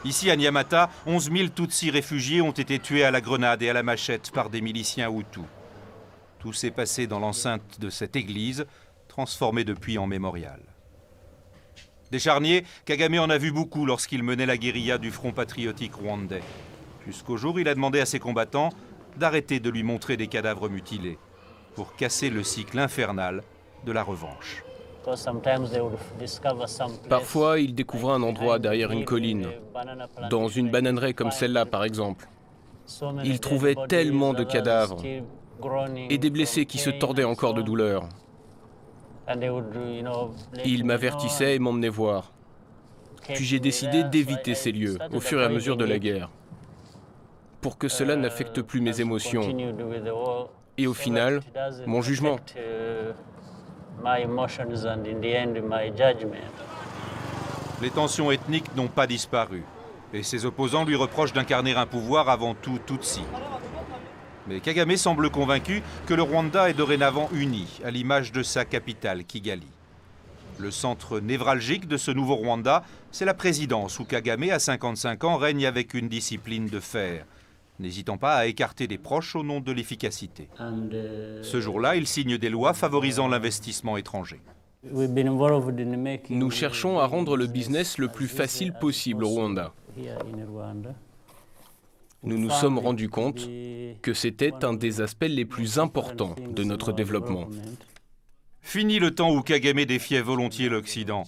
Ici, à Nyamata, 11 000 Tutsis réfugiés ont été tués à la grenade et à la machette par des miliciens Hutus. Tout s'est passé dans l'enceinte de cette église, transformée depuis en mémorial. Des charniers, Kagame en a vu beaucoup lorsqu'il menait la guérilla du Front patriotique rwandais. Jusqu'au jour où il a demandé à ses combattants d'arrêter de lui montrer des cadavres mutilés pour casser le cycle infernal de la revanche. Parfois, il découvrait un endroit derrière une colline, dans une bananeraie comme celle-là par exemple. Il trouvait tellement de cadavres et des blessés qui se tordaient encore de douleur. Il m'avertissait et m'emmenait voir. Puis j'ai décidé d'éviter ces lieux au fur et à mesure de la guerre, pour que cela n'affecte plus mes émotions et au final, mon jugement. Les tensions ethniques n'ont pas disparu et ses opposants lui reprochent d'incarner un pouvoir avant tout Tutsi. Mais Kagame semble convaincu que le Rwanda est dorénavant uni, à l'image de sa capitale, Kigali. Le centre névralgique de ce nouveau Rwanda, c'est la présidence où Kagame, à 55 ans, règne avec une discipline de fer, n'hésitant pas à écarter des proches au nom de l'efficacité. Ce jour-là, il signe des lois favorisant l'investissement étranger. Nous cherchons à rendre le business le plus facile possible au Rwanda. Nous nous sommes rendus compte que c'était un des aspects les plus importants de notre développement. Fini le temps où Kagame défiait volontiers l'Occident.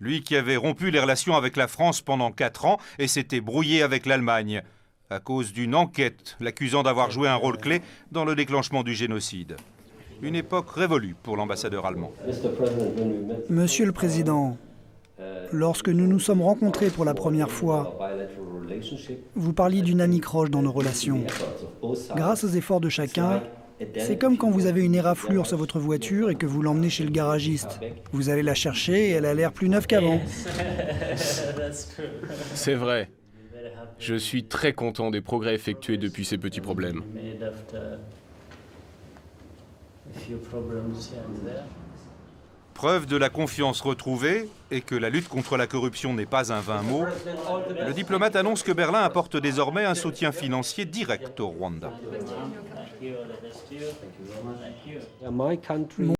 Lui qui avait rompu les relations avec la France pendant 4 ans et s'était brouillé avec l'Allemagne, à cause d'une enquête l'accusant d'avoir joué un rôle clé dans le déclenchement du génocide. Une époque révolue pour l'ambassadeur allemand. Monsieur le Président, lorsque nous nous sommes rencontrés pour la première fois, vous parliez d'une anicroche dans nos relations. Grâce aux efforts de chacun, c'est comme quand vous avez une éraflure sur votre voiture et que vous l'emmenez chez le garagiste. Vous allez la chercher et elle a l'air plus neuve qu'avant. C'est vrai. Je suis très content des progrès effectués depuis ces petits problèmes. Preuve de la confiance retrouvée et que la lutte contre la corruption n'est pas un vain mot, le diplomate annonce que Berlin apporte désormais un soutien financier direct au Rwanda.